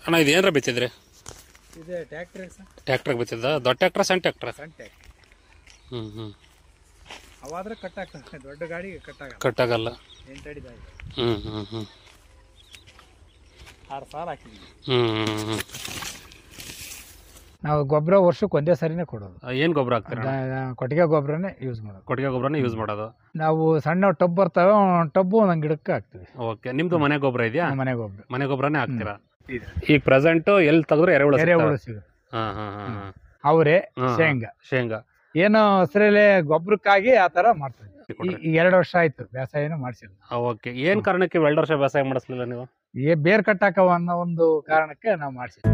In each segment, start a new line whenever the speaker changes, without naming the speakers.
ಅಣ್ಣ ಇದು ಏನಾರ ಬಿತ್ತಿದ್ರಿ?
ಇದೆ ಟ್ರ್ಯಾಕ್ಟರ್ ಸರ್.
ಟ್ರ್ಯಾಕ್ಟ್ರಿಗೆ ಬಿತ್ತಿದ್ದ? ದೊಡ್ಡ ಟ್ರ್ಯಾಕ್ಟ್ರ ಸಣ್ಣ ಟ್ರ್ಯಾಕ್ಟ್ರ?
ಸಣ್ಣ ಟ್ರ್ಯಾಕ್ಟರ್.
ಹ್ಞೂ
ಅವಾದ್ರೆ ಕಟ್ಟಾಗ್ತದೆ, ದೊಡ್ಡ ಗಾಡಿಗೆ
ಕಟ್ಟಾಗಲ್ಲ.
8 ಅಡಿ ದಾಗಿ.
ಹ್ಞೂ
6 ಸಾಲ ಹಾಕಿದ್ವಿ.
ಹ್ಞೂ
ನಾವು ಗೊಬ್ಬರ ವರ್ಷಕ್ಕೆ ಒಂದೇ ಸರಿನೇ ಕೊಡೋದು.
ಏನು ಗೊಬ್ಬರ ಹಾಕ್ತೀರ?
ಕೊಟ್ಟಿಗೆ ಗೊಬ್ಬರನೇ ಯೂಸ್ ಮಾಡೋದು.
ಕೊಟ್ಟಿಗೆ ಗೊಬ್ಬರನೇ ಯೂಸ್ ಮಾಡೋದು.
ನಾವು ಸಣ್ಣ ಟಬ್ ಬರ್ತವೆ, ಟಬ್ಬು ಒಂದೊಂದು ಗಿಡಕ್ಕೆ ಹಾಕ್ತೀವಿ.
ಓಕೆ, ನಿಮ್ಮದು ಮನೆ ಗೊಬ್ಬರ ಇದೆಯಾ?
ಮನೆ ಗೊಬ್ಬರನೇ
ಹಾಕ್ತೀರಾ? ಈಗ ಪ್ರೆಸೆಂಟ್ ಎಲ್ಲಿ ತೆಗೆದ್ರು ಎರೆಹುಳು
ಸಿಗುತ್ತೆ.
ಹಾಂ
ಅವರೇ ಶೇಂಗಾ ಏನೋ ಹಸಿರಲ್ಲೇ ಗೊಬ್ಬರಕ್ಕಾಗಿ ಆ ಥರ ಮಾಡ್ತೀವಿ. ಈಗ 2 ವರ್ಷ ಆಯ್ತು ಬೇಸಾಯನೂ ಮಾಡಿಸಿಲ್ಲ.
ಓಕೆ, ಏನು ಕಾರಣಕ್ಕೆ 2 ವರ್ಷ ಬೇಸಾಯ ಮಾಡಿಸ್ಲಿಲ್ಲ ನೀವು?
ಬೇರ್ ಕಟ್ಟಾಕವ ಅನ್ನೋ ಒಂದು ಕಾರಣಕ್ಕೆ ನಾವು ಮಾಡಿಸಿದ್ವಿ.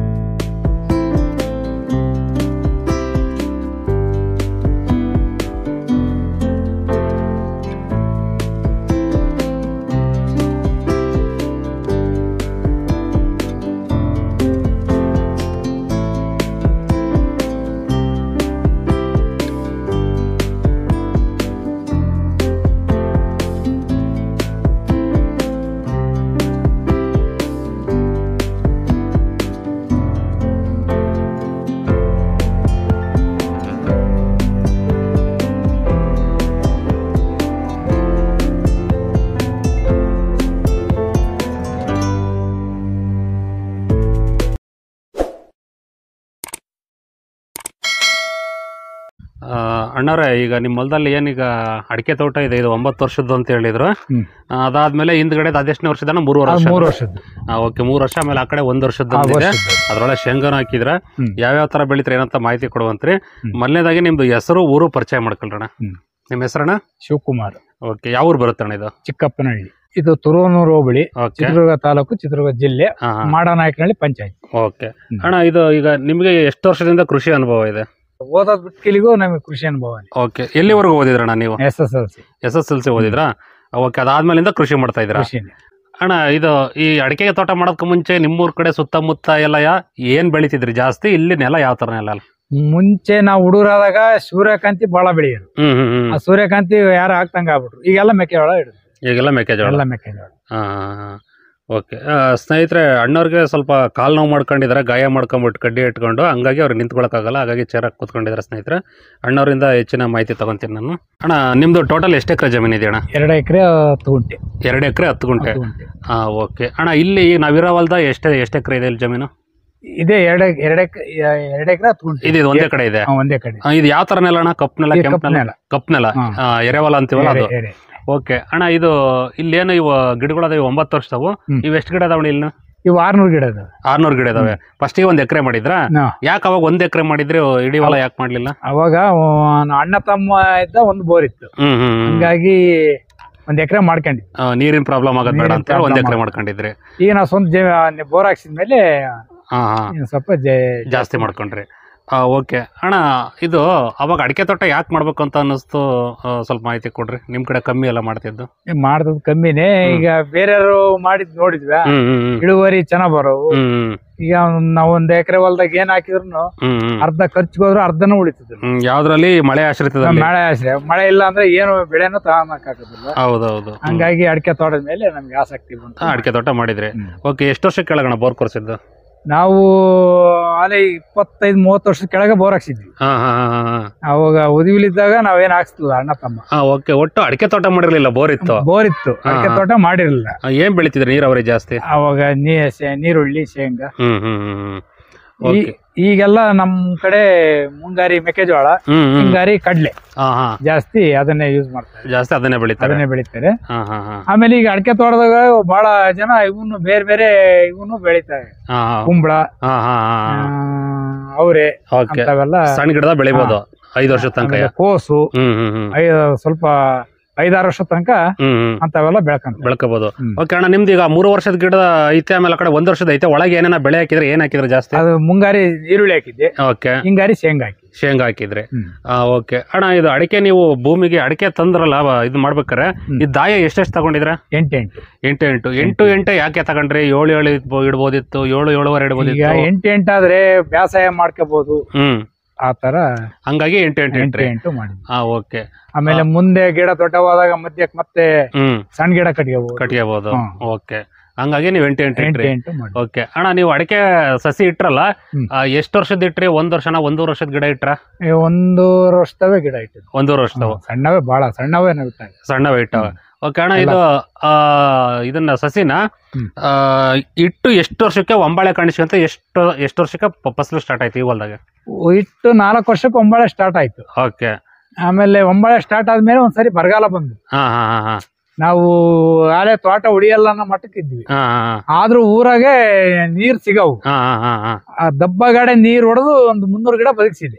ಅಣ್ಣವ್ರೆ, ಈಗ ನಿಮ್ಮ ಹೊಲದಲ್ಲಿ ಏನೀಗ ಅಡಿಕೆ ತೋಟ ಇದೆ, ಇದು 9 ವರ್ಷದ್ದು ಅಂತ ಹೇಳಿದ್ರು. ಅದಾದ್ಮೇಲೆ ಹಿಂದ್ಗಡೆ ಅದೆಷ್ಟನೇ ವರ್ಷದ? 3 ವರ್ಷದ್ದು. ಓಕೆ, 3 ವರ್ಷ ಆಮೇಲೆ ಆ ಕಡೆ 1 ವರ್ಷದ್ದು ಅದ್ರೊಳಗೆ ಶೇಂಗಾನು ಹಾಕಿದ್ರ. ಯಾವ್ಯಾವ ತರ ಬೆಳಿತಾರೆ ಏನಂತ ಮಾಹಿತಿ ಕೊಡುವಂತ್ರಿ. ಮೊದಲನೇದಾಗಿ ನಿಮ್ದು ಹೆಸರು, ಊರು ಪರಿಚಯ ಮಾಡ್ಕೊಳ್ರಣ. ನಿಮ್ಮ ಹೆಸರಣ್ಣ?
ಶಿವಕುಮಾರ್.
ಓಕೆ, ಯಾವ ಊರು ಬರುತ್ತಣ್ಣ ಇದು?
ಚಿಕ್ಕಪ್ಪನಹಳ್ಳಿ. ಇದು ತುರುವನೂರು ಹೋಬಳಿ, ಚಿತ್ರದುರ್ಗ ತಾಲೂಕು, ಚಿತ್ರದುರ್ಗ ಜಿಲ್ಲೆ, ಮಾಡನಾಯಕನಹಳ್ಳಿ ಪಂಚಾಯತ್.
ಓಕೆ ಅಣ್ಣ, ಇದು ಈಗ ನಿಮ್ಗೆ ಎಷ್ಟು ವರ್ಷದಿಂದ ಕೃಷಿ ಅನುಭವ ಇದೆ?
ಓದೋದ್ ಬಿಟ್ಕಿಲಿಗೂ ನಮಗೆ ಕೃಷಿ ಅನುಭವ.
ಓಕೆ, ಎಲ್ಲಿವರೆಗೂ ಓದಿದ್ರಣ್ಣ ನೀವು? SSLC ಓದಿದ್ರಾ? ಓಕೆ, ಅದಾದ್ಮೇಲಿಂದ ಕೃಷಿ ಮಾಡ್ತಾ ಇದ್ದೀರಾ? ಅಣ್ಣ, ಇದು ಈ ಅಡಿಕೆ ತೋಟ ಮಾಡೋದಕ್ಕೆ ಮುಂಚೆ ನಿಮ್ಮೂರ್ ಕಡೆ ಸುತ್ತಮುತ್ತ ಎಲ್ಲ ಏನ್ ಬೆಳಿತಿದ್ರಿ ಜಾಸ್ತಿ? ಇಲ್ಲಿ ನೆಲ ಯಾವ ತರ ನೆಲ?
ಮುಂಚೆ ನಾವು ಹುಡುಗರಾದಾಗ ಸೂರ್ಯಕಾಂತಿ ಬಹಳ ಬೆಳೆಯೋದು. ಆ ಸೂರ್ಯಕಾಂತಿ ಯಾರು ಹಾಕ್ತಂಗ ಆಗ್ಬಿಟ್ರು. ಈಗೆಲ್ಲ ಮೆಕ್ಕೆಜೋಳ ಇಡುದು.
ಈಗೆಲ್ಲ ಮೆಕ್ಕೆಜೋಳ. ಓಕೆ ಸ್ನೇಹಿತರೆ, ಅಣ್ಣವ್ರಿಗೆ ಸ್ವಲ್ಪ ಕಾಲು ನೋವು ಮಾಡ್ಕೊಂಡಿದ್ದಾರೆ, ಗಾಯ ಮಾಡ್ಕೊಂಬಿಟ್ಟು ಕಡ್ಡಿ ಇಟ್ಕೊಂಡು, ಹಂಗಾಗಿ ಅವ್ರಿಗೆ ನಿಂತ್ಕೊಳಕ್ಕಾಗಲ್ಲ, ಹಾಗಾಗಿ ಚೇರಾಗಿ ಕೂತ್ಕೊಂಡಿದ್ದಾರೆ. ಸ್ನೇಹಿತರೆ, ಅಣ್ಣವರಿಂದ ಹೆಚ್ಚಿನ ಮಾಹಿತಿ ತಗೊಂತೀನಿ ನಾನು. ಅಣ್ಣ, ನಿಮ್ದು ಟೋಟಲ್ ಎಷ್ಟು ಎಕರೆ ಜಮೀನು ಇದೆ ಅಣ್ಣ?
2 ಎಕರೆ 10 ಗುಂಟೆ.
2 ಎಕರೆ 10 ಗುಂಟೆ. ಓಕೆ ಅಣ್ಣ, ಇಲ್ಲಿ ನಾವಿರೋ ಹೊಲದ ಎಷ್ಟು ಎಕರೆ ಇದೆ ಇಲ್ಲಿ ಜಮೀನು?
ಇದೆ 2 ಎಕರೆ 10 ಗುಂಟೆ.
ಇದು ಒಂದೇ ಕಡೆ ಇದೆ? ಒಂದೇ ಕಡೆ. ಇದು ಯಾವ ತರ ನೆಲ ಅಣ್ಣ? ಕಪ್ಪು ನೆಲ, ಕೆಂಪು ನೆಲ? ಕಪ್ಪು ನೆಲ, ಎರೆಹೊಲ ಅಂತೀವಲ್ಲ ಅದು. ಓಕೆ ಅಣ್ಣ, ಇದು ಇಲ್ಲೇನು ಇವು ಗಿಡಗಳದಾವ 9 ವರ್ಷದವು. ಇವು ಎಷ್ಟು ಗಿಡ ಅದಾವಣ ಇಲ್ಲಿ?
ಇವು 600 ಗಿಡ ಇದಾವೆ.
600 ಗಿಡ ಇದಾವೆ. ಫಸ್ಟಿಗೆ 1 ಎಕರೆ ಮಾಡಿದ್ರ? ಯಾಕೆ ಅವಾಗ 1 ಎಕರೆ ಮಾಡಿದ್ರೆ ಇಡೀ ಹೊಲ ಯಾಕೆ ಮಾಡ್ಲಿಲ್ಲ?
ಅವಾಗ ಅಣ್ಣ ತಮ್ಮ ಇದ್ದ ಒಂದು ಬೋರ್ ಇತ್ತು, ಹಂಗಾಗಿ 1 ಎಕರೆ ಮಾಡ್ಕೊಂಡಿದ್ವಿ.
ನೀರಿನ ಪ್ರಾಬ್ಲಮ್ ಆಗೋದ್ ಬೇಡ ಅಂತ 1 ಎಕರೆ ಮಾಡ್ಕೊಂಡಿದ್ರಿ.
ಈಗ ನಾವು ಸ್ವಂತ ಬೋರ್ ಹಾಕ್ಸಿದ್ಮೇಲೆ ಸ್ವಲ್ಪ
ಜಾಸ್ತಿ ಮಾಡ್ಕೊಂಡ್ರಿ. ಓಕೆ ಅಣ್ಣ, ಇದು ಅವಾಗ ಅಡಿಕೆ ತೋಟ ಯಾಕೆ ಮಾಡ್ಬೇಕು ಅಂತ ಅನ್ನಿಸ್ತು? ಸ್ವಲ್ಪ ಮಾಹಿತಿ ಕೊಡ್ರಿ. ನಿಮ್ ಕಡೆ ಕಮ್ಮಿ ಎಲ್ಲ ಮಾಡ್ತಿದ್ದು?
ಮಾಡ್ದದ್ ಕಮ್ಮಿನೇ. ಈಗ ಬೇರೆಯವರು ಮಾಡಿದ್ ನೋಡಿದ್ವಿ, ಇಳುವರಿ ಚೆನ್ನಾಗ್ ಬರೋವು. ಈಗ ನಾವ್ 1 ಎಕರೆ ಹೊಲ್ದಾಗ ಏನ್ ಹಾಕಿದ್ರು ಅರ್ಧ ಖರ್ಚಿಗೆ ಹೋದ್ರು ಅರ್ಧನೂ ಉಳಿತದ.
ಯಾವ್ದ್ರಲ್ಲಿ? ಮಳೆ ಆಶ್ರಿತ.
ಮಳೆ ಆಶ್ರಯ. ಮಳೆ ಇಲ್ಲ ಅಂದ್ರೆ ಏನು ಬೆಳೆನೂ ತಗೊಳಕ್ಕಾಗೋದಿಲ್ಲ.
ಹೌದೌದು.
ಹಂಗಾಗಿ ಅಡಿಕೆ ತೋಟದ ಮೇಲೆ ನಮ್ಗೆ ಆಸಕ್ತಿ ಬಂತು.
ಅಡಿಕೆ ತೋಟ ಮಾಡಿದ್ರಿ. ಓಕೆ, ಎಷ್ಟು ವರ್ಷ ಕೆಳಗಣ ಬೋರ್ ಕೊರ್ಸಿದ್ದು?
ನಾವು ಅಲ್ಲೇ 25-30 ವರ್ಷದ ಕೆಳಗೆ ಬೋರ್ ಹಾಕ್ಸಿದ್ವಿ. ಅವಾಗ ಉದವಿಲಿದ್ದಾಗ ನಾವೇನ್ ಹಾಕ್ಸ್ತಿಲ್ಲ ಅಣ್ಣ ತಮ್ಮ.
ಓಕೆ, ಒಟ್ಟು ಅಡಿಕೆ ತೋಟ ಮಾಡಿರ್ಲಿಲ್ಲ, ಬೋರ್ ಇತ್ತು?
ಬೋರ್ ಇತ್ತು, ಅಡಿಕೆ ತೋಟ ಮಾಡಿರ್ಲಿಲ್ಲ.
ಏನ್ ಬೆಳಿತಿದ್ರಿ? ನೀರಾವರಿ ಜಾಸ್ತಿ?
ಅವಾಗ ನೀರುಳ್ಳಿ, ಶೇಂಗಾ. ಈಗೆಲ್ಲ ನಮ್ ಕಡೆ ಮುಂಗಾರಿ ಮೆಕ್ಕೆಜೋಳ, ಹಿಂಗಾರಿ ಕಡ್ಲೆ ಜಾಸ್ತಿ ಅದನ್ನೇ ಯೂಸ್ ಮಾಡ್ತಾರೆ.
ಜಾಸ್ತಿ ಅದನ್ನೇ ಬೆಳಿತಾರೆ.
ಆಮೇಲೆ ಈಗ ಅಡಿಕೆ ತೋಟದಾಗ ಬಹಳ ಜನ ಇವನು ಬೇರೆ ಬೇರೆ ಇವನು ಬೆಳಿತಾರೆ. ಕುಂಬಳ, ಅವರೆ,
ಸಣ್ಣ ಗಿಡದ ಬೆಳಿಬಹುದು 5 ವರ್ಷದ ತನಕ.
ಕೋಸು ಸ್ವಲ್ಪ 5-6 ವರ್ಷದ ತನಕ ಅಂತವೆಲ್ಲ
ಬೆಳ್ಕೋಬಹುದು. ಓಕೆ ಅಣ್ಣ, ನಿಮ್ದು ಈಗ 3 ವರ್ಷದ ಗಿಡ ಐತೆ, ಆಮೇಲೆ ಕಡೆ 1 ವರ್ಷದ ಐತೆ. ಒಳಗೆ ಏನೇನ ಬೆಳೆ ಹಾಕಿದ್ರೆ? ಏನ್ ಹಾಕಿದ್ರೆ ಜಾಸ್ತಿ?
ಅದು ಮುಂಗಾರಿ ಈರುಳ್ಳಿ ಹಾಕಿದ್ದೆ.
ಓಕೆ,
ಹಿಂಗಾರಿ ಶೇಂಗಾ
ಹಾಕಿದ್ರೆ. ಓಕೆ ಅಣ್ಣ, ಇದು ಅಡಿಕೆ ನೀವು ಭೂಮಿಗೆ ಅಡಿಕೆ ತಂದ್ರಲ್ಲ, ಇದು ಮಾಡ್ಬೇಕಾರೆ ಈ ದಾಯ ಎಷ್ಟೆಷ್ಟು ತಗೊಂಡಿದ್ರ? 8 ಯಾಕೆ ತಗೊಂಡ್ರಿ? 7 ಇಡ್ಬೋದಿತ್ತು, 7-7.5 ಇಡ್ಬೋದಿತ್ತು.
8 ಆದ್ರೆ ಬೇಸಾಯ ಮಾಡ್ಕೋಬಹುದು ಆ ತರ,
ಹಂಗಾಗಿ 8
ಮಾಡಿ.
ಓಕೆ.
ಆಮೇಲೆ ಮುಂದೆ ಗಿಡ ದೊಡ್ಡವಾದಾಗ ಮಧ್ಯಕ್ಕೆ ಮತ್ತೆ ಸಣ್ಣ ಗಿಡ ಕಟ್ಕೋಬಹುದು.
ಓಕೆ. ಹಂಗಾಗಿ ನೀವು 8 ಇಟ್ರಿ. ಓಕೆ ಅಣ್ಣ, ನೀವು ಅಡಿಕೆ ಸಸಿ ಇಟ್ರಲ್ಲ, ಎಷ್ಟು ವರ್ಷದ ಇಟ್ರಿ? 1 ವರ್ಷನ 1.5 ವರ್ಷದ ಗಿಡ ಇಟ್ರ?
1.5 ವರ್ಷದವೇ ಗಿಡ ಇಟ್ಟಿದ್ದು.
1.5 ವರ್ಷದವು
ಸಣ್ಣವೇ, ಬಹಳ ಸಣ್ಣವೇ
ಸಣ್ಣವೇ ಇಟ್ಟವ. ಓಕೆ ಅಣ್ಣ, ಇದು ಇದನ್ನ ಸಸಿನ ಇಟ್ಟು ಎಷ್ಟು ವರ್ಷಕ್ಕೆ ಒಂಬಾಳೆ ಕಾಣಿಸ್ಕೊಂತ ಎಷ್ಟು ವರ್ಷಕ್ಕೆ ಫಸಲು ಸ್ಟಾರ್ಟ್ ಆಯ್ತು ಈ ಹೊಲದಾಗ?
ಇಟ್ಟು 4 ವರ್ಷಕ್ಕೆ ಒಂಬಾಳೆ ಸ್ಟಾರ್ಟ್ ಆಯ್ತು.
ಓಕೆ.
ಆಮೇಲೆ ಒಂಬಾಳೆ ಸ್ಟಾರ್ಟ್ ಆದ್ಮೇಲೆ ಒಂದ್ಸರಿ ಬರಗಾಲ ಬಂದು ನಾವು ಆಲೆ ತೋಟ ಉಳಿಯಲ್ಲ ಅನ್ನೋ ಮಟ್ಟಕ್ಕೆ ಇದ್ವಿ. ಆದ್ರೂ ಊರಾಗೆ ನೀರ್ ಸಿಗವು. ದಬ್ಬಗಾಡೆ ನೀರ್ ಹೊಡೆದು ಒಂದು 300 ಗಿಡ ಬದುಕಿಸಿದೆ.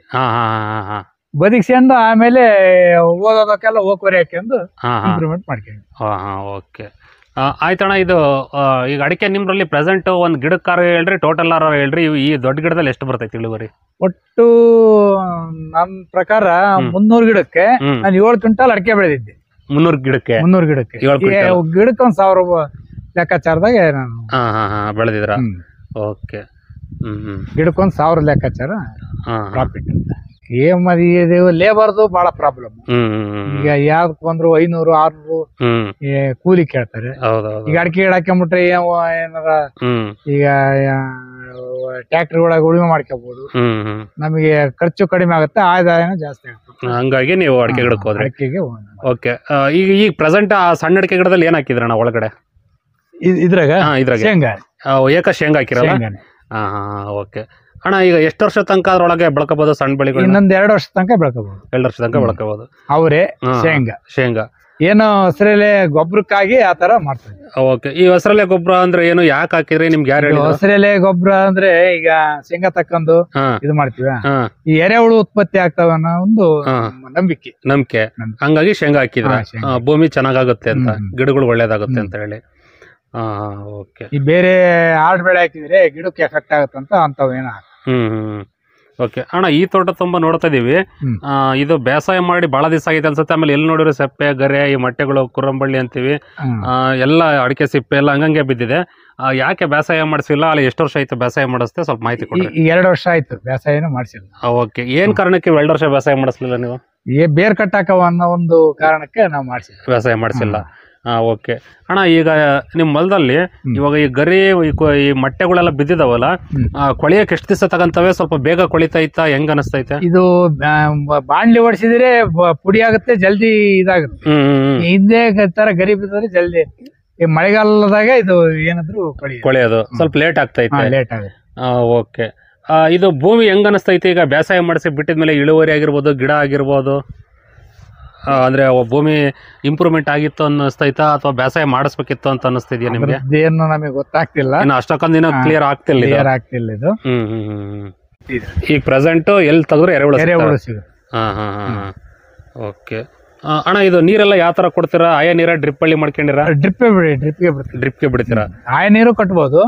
ಬದುಕಿಸ್ಕೊಂಡು ಆಮೇಲೆ ಓದೋದಕ್ಕೆಲ್ಲ ಹೋಗ್ವರಿ ಹಾಕ್ಯಂದು ಇಂಪ್ರೂವ್ಮೆಂಟ್ ಮಾಡ್ಕೊಂಡು.
ಓಕೆ ಆಯ್ತಣ್ಣ, ಇದು ಈಗ ಅಡಿಕೆ ನಿಮ್ರಲ್ಲಿ ಪ್ರೆಸೆಂಟ್ ಒಂದು ಗಿಡಕ್ಕಾರ ಹೇಳ್ರಿ, ಟೋಟಲ್ ಹೇಳ್ರಿ, ಈ ದೊಡ್ಡ ಗಿಡದಲ್ಲಿ ಎಷ್ಟು ಬರ್ತೈತಿ ಇಳುವರಿ?
ಒಟ್ಟು ನನ್ನ ಪ್ರಕಾರ 300 ಗಿಡಕ್ಕೆ ನಾನು 7 ಕ್ವಿಂಟಲ್ ಅಡಿಕೆ ಬೆಳೆದಿದ್ದೆ.
300 ಗಿಡಕ್ಕೆ
7 ಗಿಡಕ್ಕೆ 1,000 ಲೆಕ್ಕಾಚಾರದಾಗ ನಾನು
ಬೆಳೆದಿದ್ರ? ಓಕೆ.
ಗಿಡಕ್ಕೆ 1,000 ಲೆಕ್ಕಾಚಾರ ಪ್ರಾಫಿಟ್. ಲೇಬರ್ದು ಬಹಳ ಪ್ರಾಬ್ಲಮ್. ಈಗ ಯಾವ್ದಕ್ ಬಂದ್ರು 500-600 ಕೂಲಿ ಕೇಳ್ತಾರೆ. ಈಗ ಅಡಿಕೆ ಗಿಡ ಹಾಕೊಂಡ್ಬಿಟ್ರೆ ಏನಾರ ಈಗ ಟ್ಯಾಕ್ಟ್ರಿ ಒಳಗೆ ಉಳುಮೆ ಮಾಡ್ಕೋಬಹುದು, ನಮಗೆ ಖರ್ಚು ಕಡಿಮೆ ಆಗುತ್ತೆ, ಆದಾಯನೂ ಜಾಸ್ತಿ ಆಗುತ್ತೆ.
ಹಂಗಾಗಿ ನೀವು ಅಡಿಕೆ ಗಿಡಕ್ಕೆ ಹೋದ್ರೆ
ಅಡಿಕೆಗೆ.
ಓಕೆ. ಈಗ ಪ್ರೆಸೆಂಟ್ ಆ ಸಣ್ಣ ಅಡಿಕೆ ಗಿಡದಲ್ಲಿ ಏನ್ ಹಾಕಿದ್ರಣ್ಣ ಒಳಗಡೆ?
ಇದ್ರಾಗ ಶೇಂಗಾ,
ಏಕ ಶೇಂಗಾ ಹಾಕಿರಲ್ಲ? ಓಕೆ ಅಣ್ಣ, ಈಗ ಎಷ್ಟು ವರ್ಷ ತನಕ ಅದ್ರೊಳಗೆ ಬೆಳ್ಕೋಬಹುದು ಸಣ್ಣ ಬೆಳೆಗಳು?
ಇನ್ನೊಂದ್ 2 ವರ್ಷ ತನಕ ಬೆಳ್ಕೋಬಹುದು.
2 ವರ್ಷ ತನಕ ಬೆಳ್ಕೋಬಹುದು.
ಅವರೇ ಶೇಂಗಾ ಏನೋ ಹಸಿರೆಲೆ ಗೊಬ್ಬರಕ್ಕಾಗಿ ಆತರ ಮಾಡ್ತಾರೆ.
ಓಕೆ. ಈ ಹಸಿರೆಲೆ ಗೊಬ್ಬರ ಅಂದ್ರೆ ಏನು, ಯಾಕೆ ಹಾಕಿದ್ರಿ? ನಿಮ್ಗೆ ಯಾರು ಹೇಳಿದ್ರು?
ಹಸಿರೆಲೆ ಗೊಬ್ಬರ ಅಂದ್ರೆ ಈಗ ಶೇಂಗಾ ತಕ್ಕಂದು ಇದು ಮಾಡ್ತೀವ, ಈ ಎರೆಹುಳು ಉತ್ಪತ್ತಿ ಆಗ್ತಾವ ಅನ್ನೋ ಒಂದು ನಂಬಿಕೆ.
ಹಂಗಾಗಿ ಶೇಂಗಾ ಹಾಕಿದ್ರ ಭೂಮಿ ಚೆನ್ನಾಗಾಗುತ್ತೆ ಅಂತ, ಗಿಡಗಳು ಒಳ್ಳೇದಾಗುತ್ತೆ ಅಂತ ಹೇಳಿ. ಓಕೆ.
ಈ ಬೇರೆ ಆಡ್ ಬೆಳೆ ಹಾಕಿದ್ರೆ ಗಿಡಕ್ಕೆ ಎಫೆಕ್ಟ್ ಆಗುತ್ತಂತ ಅಂತವೇನ.
ಓಕೆ ಅಣ್ಣ, ಈ ತೋಟ ತುಂಬಾ ನೋಡ್ತಾ ಇದೀವಿ. ಇದು ಬೇಸಾಯ ಮಾಡಿ ಬಹಳ ದಿವಸ ಆಗೈತೆ ಅನ್ಸುತ್ತೆ. ಆಮೇಲೆ ಎಲ್ಲಿ ನೋಡಿದ್ರೆ ಸೆಪ್ಪೆ, ಗರೆ, ಈ ಮೊಟ್ಟೆಗಳು, ಕುರಂಬಳ್ಳಿ ಅಂತೀವಿ, ಎಲ್ಲ ಅಡಿಕೆ ಸಿಪ್ಪೆ ಎಲ್ಲ ಹಂಗಂಗೆ ಬಿದ್ದಿದೆ. ಯಾಕೆ ಬೇಸಾಯ ಮಾಡಿಸಿಲ್ಲ? ಅಲ್ಲಿ ಎಷ್ಟು ವರ್ಷ ಆಯ್ತು ಬೇಸಾಯ ಮಾಡಿಸ್ತೆ? ಸ್ವಲ್ಪ ಮಾಹಿತಿ ಕೊಡಿ.
2 ವರ್ಷ ಆಯ್ತು ಬೇಸಾಯನೂ ಮಾಡಿಸಿಲ್ಲ.
ಓಕೆ. ಏನ್ ಕಾರಣಕ್ಕೆ 2 ವರ್ಷ ಬೇಸಾಯ ಮಾಡಿಸ್ಲಿಲ್ಲ ನೀವು?
ಬೇರ್ ಕಟ್ಟಾಕವ ಅನ್ನೋ ಒಂದು ಕಾರಣಕ್ಕೆ ನಾವು ಮಾಡಿಸಿಲ್ಲ, ಬೇಸಾಯ
ಮಾಡಿಸಿಲ್ಲ. ಓಕೆ ಅಣ್ಣ, ಈಗ ನಿಮ್ಮ ಹೊಲದಲ್ಲಿ ಇವಾಗ ಈ ಗರಿ ಈ ಮೊಟ್ಟೆಗಳೆಲ್ಲ ಬಿದ್ದಿದಾವಲ್ಲ, ಕೊಳೆಯಕ್ಕೆ ಎಷ್ಟು ದಿವಸ ತಗಂತವೆ? ಸ್ವಲ್ಪ ಬೇಗ ಕೊಳಿತೈತಾ? ಹೆಂಗ್ ಅನಿಸ್ತೈತೆ?
ಇದು ಬಾಣ್ಲಿ ಓಡಿಸಿದ್ರೆ ಪುಡಿ ಆಗುತ್ತೆ, ಜಲ್ದಿ ಇದಾಗುತ್ತೆ. ಹಿಂದೆ ತರ ಗರಿ ಬಿದ್ದರೆ ಜಲ್ದಿ, ಈ ಮಳೆಗಾಲದಾಗ ಇದು ಏನಾದ್ರು
ಕೊಳೆಯೋದು ಸ್ವಲ್ಪ ಲೇಟ್ ಆಗ್ತೈತೆ.
ಲೇಟ್ ಆಗುತ್ತೆ.
ಓಕೆ. ಇದು ಭೂಮಿ ಹೆಂಗ್ ಅನಿಸ್ತೈತೆ ಈಗ ಬೇಸಾಯ ಮಾಡಿಸಿ ಬಿಟ್ಟಿದ್ಮೇಲೆ? ಇಳುವರಿ ಆಗಿರ್ಬೋದು, ಗಿಡ ಆಗಿರ್ಬೋದು, ಅಂದ್ರೆ ಭೂಮಿ ಇಂಪ್ರೂವ್ಮೆಂಟ್ ಆಗಿತ್ತು ಅನ್ನಿಸ್ತೈತಾ ಅಥವಾ ಬೇಸಾಯ ಮಾಡಿಸ್ಬೇಕಿತ್ತು ಅಂತ ಅನಿಸ್ತಿದ್ಯಾ ನಿಮ್ಗೆ?
ಏನು ನಮಗೆ ಗೊತ್ತಾಗ್ತಿಲ್ಲ,
ಇನ್ನು ಅಷ್ಟೊಂದಿನ ಕ್ಲಿಯರ್ ಆಗ್ತಿಲ್ಲ
ಇದು.
ಈಗ ಪ್ರೆಸೆಂಟ್ ಎಲ್ಲಿ ತೆಗೆದ್ರೆ ಎರೆಹುಳು
ಸಿಗುತ್ತೆ.
ಓಕೆ ಅಣ್ಣ, ಇದು ನೀರೆಲ್ಲ ಯಾವ ತರ ಕೊಡ್ತೀರಾ? ಆಯಾ ನೀರ ಡ್ರಿಪ್ ಹಳ್ಳಿ ಮಾಡ್ಕೊಂಡಿರ? ಡ್ರಿಪ್ಗೆ ಬಿಡ್ತೀರಾ?
ಆಯಾ ನೀರು ಕಟ್ಬೋದು,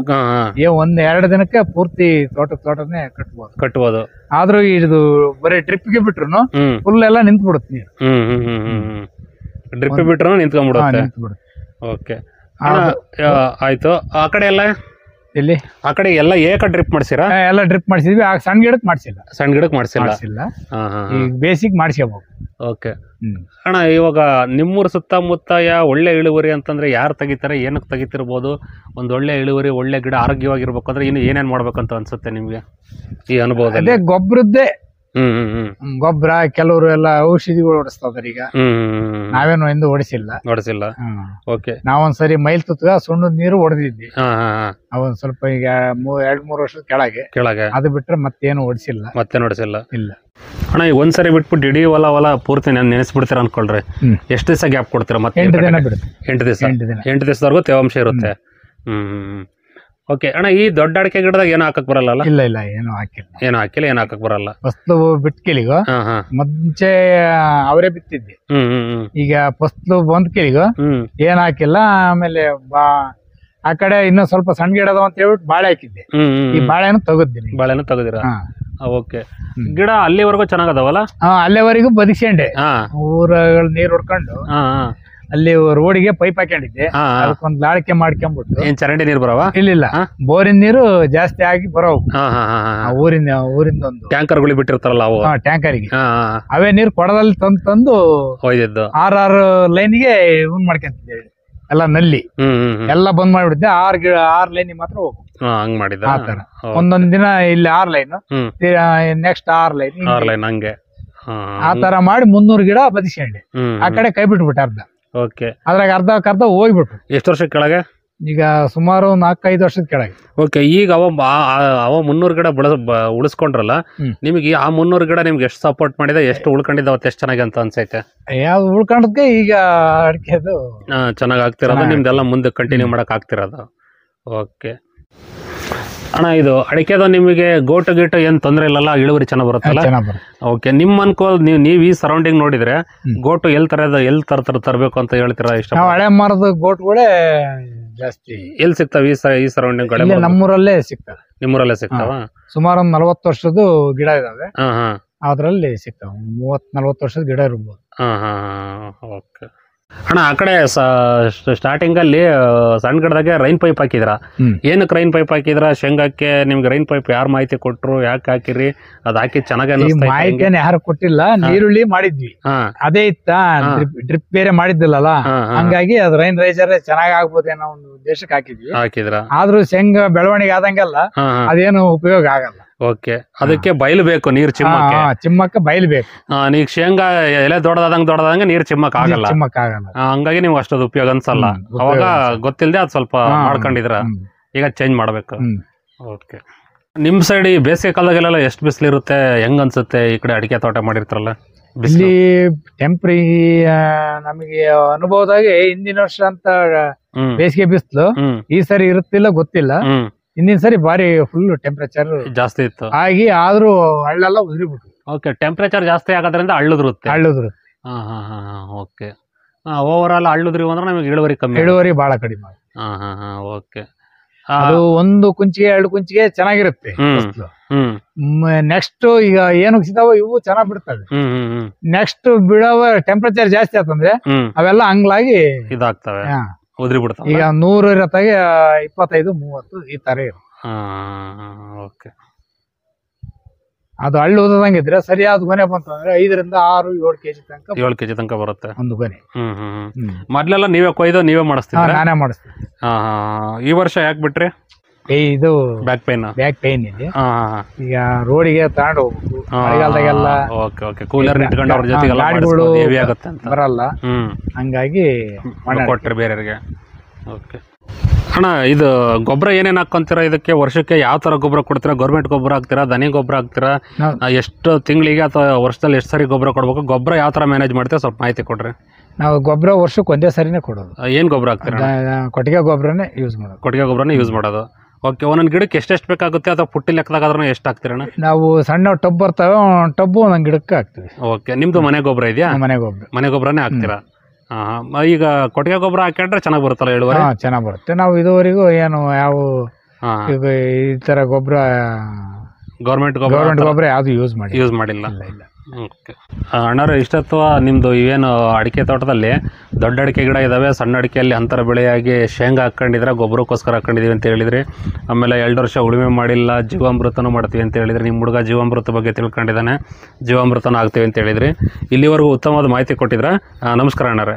1-2 ದಿನಕ್ಕೆ ಪೂರ್ತಿ ತೋಟನೇ ಕಟ್ಬೋದು. ಆದ್ರೂ ಇದು ಬರೀ ಡ್ರಿಪ್ಗೆ ಬಿಟ್ರು ಫುಲ್ ಎಲ್ಲ ನಿಂತು ಬಿಡುತ್ತೆ ನೀರು.
ಡ್ರಿಪ್ ಬಿಟ್ರು ನಿಂತ್ಕೊಂಡ್ಬಿಡುತ್ತೆ. ಓಕೆ ಆಯ್ತು. ಆ ಕಡೆ ಎಲ್ಲ
ಎಲ್ಲಿ?
ಆ ಕಡೆ ಎಲ್ಲ ಏಕ ಡ್ರಿಪ್ ಮಾಡ್ಸಿರಾ?
ಎಲ್ಲ ಡ್ರಿಪ್ ಮಾಡಿಸಿದ್ವಿ. ಸಣ್ಣ ಗಿಡಕ್ಕೆ ಮಾಡಿಸಿಲ್ಲ.
ಸಣ್ಣ ಗಿಡಕ್ಕೆ ಮಾಡಿಸಿಲ್ಲ.
ಬೇಸಿಕ್ ಮಾಡಿಸ್ಕೋಬೇಕು.
ಓಕೆ ಅಣ್ಣ, ಇವಾಗ ನಿಮ್ಮೂರು ಸುತ್ತಮುತ್ತ ಒಳ್ಳೆ ಇಳುವರಿ ಅಂತಂದ್ರೆ ಯಾರು ತೆಗಿತಾರೆ? ಏನಕ್ಕೆ ತೆಗಿತಿರ್ಬೋದು? ಒಂದು ಒಳ್ಳೆ ಇಳುವರಿ, ಒಳ್ಳೆ ಗಿಡ ಆರೋಗ್ಯವಾಗಿರ್ಬೇಕು ಅಂದ್ರೆ ಇನ್ನು ಏನೇನ್ ಮಾಡ್ಬೇಕಂತ ಅನ್ಸುತ್ತೆ ನಿಮ್ಗೆ ಈ ಅನುಭವದಲ್ಲಿ?
ಅದೇ ಗೊಬ್ಬರದ್ದೇ. ಗೊಬ್ಬರ, ಕೆಲವರು ಎಲ್ಲ ಔಷಧಿಗಳು ಹೊಡಿಸ್ತಾ ಇದಾರೆ. ಈಗ ನಾವೇನು ಎಂದು ಹೊಡಿಸಿಲ್ಲ.
ಓಕೆ.
ನಾವೊಂದ್ಸರಿ ಮೈಲ್ ತುತ್ತ ಸುಣ್ಣದ ನೀರು ಹೊಡೆದಿದ್ವಿ. ಅವೊಂದ್ ಸ್ವಲ್ಪ ಈಗ 2-3 ವರ್ಷದ ಕೆಳಗೆ ಅದು ಬಿಟ್ರೆ ಮತ್ತೇನು ಹೊಡಿಸಿಲ್ಲ. ಇಲ್ಲ
ಅಣ್ಣ, ಈಗ ಒಂದ್ಸರಿ ಬಿಟ್ಬಿಟ್ಟು ಇಡೀ ಹೊಲ ಪೂರ್ತಿ ನೆನೆಸ್ಬಿಡ್ತೀರ ಅನ್ಕೊಳ್ರಿ. ಎಷ್ಟು ದಿವಸ ಗ್ಯಾಪ್ ಕೊಡ್ತೀರಾ? ಮತ್ತೆ
8 ದಿನ ಬಿಡುತ್ತೆ.
8 ದಿವಸದವರೆಗೂ ತೇವಾಂಶ ಇರುತ್ತೆ. ಓಕೆ ಅಣ್ಣ, ಈ ದೊಡ್ಡ ಅಡಿಕೆ ಗಿಡದಾಗ ಏನು ಹಾಕಕ್ ಬರಲ್ಲ?
ಇಲ್ಲ ಏನು ಹಾಕಿಲ್ಲ.
ಏನು ಹಾಕಕ್ ಬರಲ್ಲ.
ಫಸ್ಲು ಬಿಟ್ಕೇಲಿಗೋ ಮುಂಚೆ ಅವರೇ ಬಿತ್ತಿದ್ದೆ. ಈಗ ಫಸ್ಲು ಬಂದ್ ಕೇಳಿಗೋ ಏನ್ ಹಾಕಿಲ್ಲ. ಆಮೇಲೆ ಆ ಕಡೆ ಇನ್ನೂ ಸ್ವಲ್ಪ ಸಣ್ಣ ಗಿಡ ಅದಾವ ಅಂತ ಹೇಳ್ಬಿಟ್ಟು ಬಾಳೆ ಹಾಕಿದ್ದೆ. ಈ ಬಾಳೆನೂ
ತೆಗದಿರ? ಓಕೆ. ಗಿಡ ಅಲ್ಲಿವರೆಗೂ ಚೆನ್ನಾಗದಾವಲ್ಲ?
ಅಲ್ಲಿವರೆಗೂ ಬದುಕ್ಸಂಡೆ. ಊರಗಳು ನೀರ್ ಹೊಡ್ಕೊಂಡು ಅಲ್ಲಿ ರೋಡಿಗೆ ಪೈಪ್ ಹಾಕೊಂಡಿದ್ದೆ. ಅದಕ್ಕೊಂದ್ ಲಾಳಿಕೆ ಮಾಡ್ಕೊಂಡ್ಬಿಟ್ಟು.
ಏನ್ ಚರಂಡಿ ನೀರು ಬರವ?
ಇಲ್ಲ, ಬೋರಿನ ನೀರು ಜಾಸ್ತಿ ಆಗಿ ಬರೋವು. ಊರಿಂದೊಂದು
ಟ್ಯಾಂಕರ್ಗಳು ಬಿಟ್ಟಿರ್ತಾರಲ್ಲ ಅವು,
ಟ್ಯಾಂಕರಿಗೆ ಅವೇ ನೀರು ಕೊಡದಲ್ಲಿ ತಂದು 6 ಲೈನ್ಗೆ ಮಾಡ್ಕೊಂತಿದ್ದೇವೆ. ಎಲ್ಲ ನಲ್ಲಿ ಎಲ್ಲ ಬಂದ್ ಮಾಡಿಬಿಡ್ತೀನಿ. 6 ಲೈನ್ ಮಾತ್ರ ಹೋಗು.
ಹಂಗ್ ಮಾಡಿದ
ಆತರ ಒಂದೊಂದ್ ದಿನ ಇಲ್ಲಿ 6 ಲೈನ್, ನೆಕ್ಸ್ಟ್ 6 ಲೈನ್
ಹಂಗೆ
ಆತರ ಮಾಡಿ 300 ಗಿಡ ಬದಿಸ್ಕೊಂಡೆ. ಆ ಕಡೆ ಕೈ ಬಿಟ್ಬಿಟ್ಟೆ ಅರ್ಧ.
ಓಕೆ,
ಅದ್ರಾಗ ಅರ್ಧ ಹೋಗ್ಬಿಟ್ರು.
ಎಷ್ಟು ವರ್ಷದ ಕೆಳಗೆ?
ಈಗ ಸುಮಾರು 4-5 ವರ್ಷದ ಕೆಳಗೆ.
ಓಕೆ, ಈಗ ಅವ 300 ಗಿಡ ಉಳಿಸ್ಕೊಂಡ್ರಲ್ಲ, ನಿಮಗೆ ಆ 300 ಗಿಡ ನಿಮ್ಗೆ ಎಷ್ಟು ಸಪೋರ್ಟ್ ಮಾಡಿದೆ, ಎಷ್ಟು ಉಳ್ಕೊಂಡಿದ್ದಾವತ್ತು, ಎಷ್ಟು ಚೆನ್ನಾಗಿ ಅಂತ ಅನ್ಸೈತೆ?
ಯಾವ್ದು ಉಳ್ಕೊಂಡಕ್ಕೆ ಈಗ ಅಡಿಕೆದು
ಚೆನ್ನಾಗಿ ಆಗ್ತಿರೋದು, ನಿಮ್ದೆಲ್ಲ ಮುಂದೆ ಕಂಟಿನ್ಯೂ ಮಾಡಕ್ ಆಗ್ತಿರೋದು. ಓಕೆ ಅಣ್ಣ, ಇದು ಅಡಿಕೆದು ನಿಮಗೆ ಗೋಟು ಗೀಟು ಏನ್ ತೊಂದರೆ ಇಲ್ಲಲ್ಲ, ಇಳುವರಿ ಚೆನ್ನಾಗಿ ಬರುತ್ತಲ್ಲ? ಓಕೆ, ನಿಮ್ ಅನ್ಕೋಲ್ ನೀವು ಈ ಸರೌಂಡಿಂಗ್ ನೋಡಿದ್ರೆ ಗೋಟು ಎಲ್ಲಿ ತರಬೇಕು ಅಂತ ಹೇಳ್ತೀರಾ? ಇಷ್ಟ
ಹಳೆ ಮರದ ಗೋಟುಗಳೇ ಜಾಸ್ತಿ
ಎಲ್ಲಿ ಸಿಗ್ತಾವ ಈ ಸರೌಂಡಿಂಗ್ ಕಡೆ?
ನಮ್ಮೂರಲ್ಲೇ ಸಿಗ್ತಾವ.
ನಿಮ್ಮೂರಲ್ಲೇ ಸಿಗ್ತಾವ?
ಸುಮಾರು 40 ವರ್ಷದ ಗಿಡ ಇದಾವೆ, ಅದ್ರಲ್ಲಿ ಸಿಗ್ತಾವ. 30-40 ವರ್ಷದ ಗಿಡ ಇರ್ಬೋದು.
ಓಕೆ ಅಣ್ಣ, ಆ ಕಡೆ ಸ್ಟಾರ್ಟಿಂಗ್ ಅಲ್ಲಿ ಸಣ್ಣ ಗಿಡದಾಗೆ ರೈನ್ ಪೈಪ್ ಹಾಕಿದ್ರ, ಏನಕ್ಕೆ ರೈನ್ ಪೈಪ್ ಹಾಕಿದ್ರ? ಶೇಂಗಾಕ್ಕೆ ನಿಮ್ಗೆ ರೈನ್ ಪೈಪ್ ಯಾರು ಮಾಹಿತಿ ಕೊಟ್ರು, ಯಾಕೆ ಹಾಕಿರಿ? ಅದ್ ಹಾಕಿ ಚೆನ್ನಾಗಿ
ಮಾಹಿತಿಯನ್ನು ಯಾರು ಕೊಟ್ಟಿಲ್ಲ. ನೀರುಳ್ಳಿ ಮಾಡಿದ್ವಿ, ಅದೇ ಇತ್ತ, ಡ್ರಿಪ್ ಬೇರೆ ಮಾಡಿದ್ದಿಲ್ಲಲ್ಲ, ಹಂಗಾಗಿ ಅದು ರೈನ್ ರೈಸರ್ ಚೆನ್ನಾಗಿ ಆಗ್ಬೋದು ಅನ್ನೋ ಒಂದು ಉದ್ದೇಶಕ್ಕೆ ಹಾಕಿದ್ರ. ಆದ್ರೂ ಶೇಂಗಾ ಬೆಳವಣಿಗೆ ಆದಂಗೆಲ್ಲ ಅದೇನು ಉಪಯೋಗ ಆಗಲ್ಲ.
ಓಕೆ, ಅದಕ್ಕೆ ಬಯಲು ಬೇಕು, ನೀರ್
ಚಿಮ್ಮಕ್ಕ ಬಯಲು ಬೇಕು.
ನೀವ್ ಶೇಂಗಾ ಎಲೆ ದೊಡ್ಡದಾದಂಗೆ ನೀರ್ ಚಿಮ್ಮಕ್ ಆಗಲ್ಲ, ಹಂಗಾಗಿ ನಿಮ್ಗೆ ಅಷ್ಟೊಂದು ಉಪಯೋಗ ಅನ್ಸಲ್ಲ. ಅವಾಗ ಗೊತ್ತಿಲ್ಲದೆ ಅದ್ ಸ್ವಲ್ಪ ಮಾಡ್ಕೊಂಡಿದ್ರ, ಈಗ ಚೇಂಜ್ ಮಾಡ್ಬೇಕು. ಓಕೆ, ನಿಮ್ ಸೈಡ್ ಈ ಬೇಸಿಗೆ ಕಾಲದಾಗೆಲ್ಲ ಎಷ್ಟು ಬಿಸಿಲು ಇರುತ್ತೆ, ಹೆಂಗ್ ಅನ್ಸುತ್ತೆ? ಈ ಕಡೆ ಅಡಿಕೆ ತೋಟ ಮಾಡಿರ್ತಾರಲ್ಲ,
ಇಲ್ಲಿ ಟೆಂಪ್ರಿ ನಮಗೆ ಅನುಭವದಾಗೆ ಹಿಂದಿನ ವರ್ಷ ಅಂತ ಬೇಸಿಗೆ ಬಿಸಿಲು ಈ ಸರಿ ಇರುತ್ತಿಲ್ಲ, ಗೊತ್ತಿಲ್ಲ. ಹಿಂದಿನ ಸರಿ ಬಾರಿ ಫುಲ್ ಟೆಂಪರೇಚರ್
ಜಾಸ್ತಿ ಇತ್ತು,
ಆದ್ರೂ ಹಳ್ಳೆಲ್ಲ ಉದುರಿಬಿಟ್ಟು.
ಓಕೆ, ಟೆಂಪರೇಚರ್ ಜಾಸ್ತಿ ಆಗೋದ್ರಿಂದ ಹಳ್ಳುದ್ರುತ್ತೆ. ಓಕೆ, ಓವರ್ ಆಲ್ ಹಳ್ಳುದ್ರಿ ಅಂದ್ರೆ ನಮಗೆ ಇಳುವರಿ ಬಹಳ ಕಡಿಮೆ. ಓಕೆ, ಅದು 1 ಕುಂಚಿಗೆ 2 ಕುಂಚಿಗೆ ಚೆನ್ನಾಗಿರುತ್ತೆ. ನೆಕ್ಸ್ಟ್ ಈಗ ಏನು ಸಿಗ್ತಾವ ಇವು ಚೆನ್ನಾಗ್ ಬಿಡ್ತವೆ. ನೆಕ್ಸ್ಟ್ ಬಿಡವ ಟೆಂಪರೇಚರ್ ಜಾಸ್ತಿ ಆತಂದ್ರೆ ಅವೆಲ್ಲ ಹಂಗ್ಲಾಗಿ ಇದಾಗ್ತವೆ, ಉದ್ರಿ ಬಿಡ್ತಾವೆ.
ಈಗ 100 ಇರತ್ತಾಗೆ 25-30 ಈ ತರ ಇರುತ್ತೆ.
ಓಕೆ,
ಅದು ಹಳ್ಳು ಓದಂಗಿದ್ರೆ ಸರಿಯಾದ ಗೊನೆ ಬಂತು ಅಂದ್ರೆ 5-6-7 ಕೆಜಿ ತನಕ
7 ಕೆಜಿ ತನಕ ಬರುತ್ತೆ ಒಂದು ಗೊನೆ.
ಮೊದ್ಲೆಲ್ಲ
ನೀವೇ ಕೊಯ್ದು ನೀವೇ ಮಾಡಿಸ್ತೀರಾ?
ನಾನೇ ಮಾಡಿಸ್ತೀನಿ.
ಈ ವರ್ಷ ಯಾಕೆ ಬಿಟ್ರಿ?
ಇದು
ಬ್ಯಾಕ್ ಪೈನ್
ಇದೆ. ಈಗ ರೋಡಿಗೆ ತಗೊಂಡು ಹೋಗ್ಬೇಕು, ಮಳೆಗಾಲದಾಗೆಲ್ಲ
ಕೂಲರ್ ಇಟ್ಕೊಂಡು ಅವ್ರ ಜೊತೆಗೆ
ಬರಲ್ಲ, ಹಂಗಾಗಿ
ಕೊಟ್ರಿ ಬೇರೆಯವ್ರಿಗೆ. ಓಕೆ ಅಣ್ಣ, ಇದು ಗೊಬ್ಬರ ಏನೇನು ಹಾಕೊಂತೀರಾ? ಇದಕ್ಕೆ ವರ್ಷಕ್ಕೆ ಯಾವ ತರ ಗೊಬ್ಬರ ಕೊಡ್ತೀರಾ? ಗೌರ್ಮೆಂಟ್ ಗೊಬ್ಬರ ಹಾಕ್ತೀರಾ, ದನಿ ಗೊಬ್ಬರ ಹಾಕ್ತೀರಾ? ಎಷ್ಟು ತಿಂಗಳಿಗೆ ಅಥವಾ ವರ್ಷದಲ್ಲಿ ಎಷ್ಟು ಸರಿ ಗೊಬ್ಬರ ಕೊಡ್ಬೇಕು? ಗೊಬ್ಬರ ಯಾವ ತರ ಮ್ಯಾನೇಜ್ ಮಾಡ್ತೀರಾ, ಸ್ವಲ್ಪ ಮಾಹಿತಿ ಕೊಡ್ರಿ.
ನಾವು ಗೊಬ್ಬರ ವರ್ಷಕ್ಕೆ ಒಂದೇ ಸರಿನೇ ಕೊಡೋದು.
ಏನ್ ಗೊಬ್ಬರ ಹಾಕ್ತೀರಾ?
ಕೊಟ್ಟಿಗೆ ಗೊಬ್ಬರನೇ ಯೂಸ್ ಮಾಡೋದು.
ಓಕೆ, ಒಂದೊಂದು ಗಿಡಕ್ಕೆ ಎಷ್ಟೆಷ್ಟು ಬೇಕಾಗುತ್ತೆ, ಅಥವಾ ಪುಟ್ಟಿ ಲೆಕ್ಕದಾಗಾದ್ರೂ ಎಷ್ಟು ಹಾಕ್ತೀರಣ್ಣ?
ನಾವು ಸಣ್ಣ ಟಬ್ ಬರ್ತವೆ, ಟಬ್ಬು ಒಂದೊಂದು ಗಿಡಕ್ಕೆ ಹಾಕ್ತೀವಿ.
ಓಕೆ, ನಿಮ್ದು ಮನೆ ಗೊಬ್ಬರ ಇದೆಯಾ? ಮನೆ ಗೊಬ್ಬರನೇ ಹಾಕ್ತೀರಾ? ಈಗ ಕೊಟ್ಟಿಗೆ ಗೊಬ್ಬರ ಹಾಕೊಂಡ್ರೆ ಚೆನ್ನಾಗಿ ಬರುತ್ತಲ್ಲ ಇಳುವರಿ?
ಚೆನ್ನಾಗಿ ಬರುತ್ತೆ. ನಾವು ಇದುವರೆಗೂ ಏನು ಯಾವ ಈಗ ಈ ತರ ಗೊಬ್ಬರ ಗೌರ್ಮೆಂಟ್ ಗೊಬ್ಬರ ಯಾವ್ದು ಯೂಸ್ ಮಾಡಿಲ್ಲ.
ಓಕೆ ಅಣ್ಣಾರು, ಇಷ್ಟತ್ವ ನಿಮ್ಮದು ಇವೇನು ಅಡಿಕೆ ತೋಟದಲ್ಲಿ ದೊಡ್ಡ ಅಡಿಕೆ ಗಿಡ ಇದ್ದಾವೆ, ಸಣ್ಣ ಅಡಿಕೆಯಲ್ಲಿ ಅಂತರ ಬೆಳೆಯಾಗಿ ಶೇಂಗಾ ಹಾಕ್ಕೊಂಡಿದ್ರೆ ಗೊಬ್ಬರಕ್ಕೋಸ್ಕರ ಹಾಕ್ಕೊಂಡಿದ್ದೀವಿ ಅಂತ ಹೇಳಿದ್ರಿ. ಆಮೇಲೆ 2 ವರ್ಷ ಉಳುಮೆ ಮಾಡಿಲ್ಲ, ಜೀವಾಮೃತನೂ ಮಾಡ್ತೀವಿ ಅಂತ ಹೇಳಿದ್ರಿ. ನಿಮ್ಮ ಹುಡುಗ ಜೀವಾಮೃತ ಬಗ್ಗೆ ತಿಳ್ಕೊಂಡಿದ್ದಾನೆ, ಜೀವಾಮೃತನೂ ಆಗ್ತೀವಿ ಅಂತ ಹೇಳಿದ್ರಿ. ಇಲ್ಲಿವರೆಗೂ ಉತ್ತಮವಾದ ಮಾಹಿತಿ ಕೊಟ್ಟಿದ್ರೆ. ನಮಸ್ಕಾರ ಅಣ್ಣಾರೆ.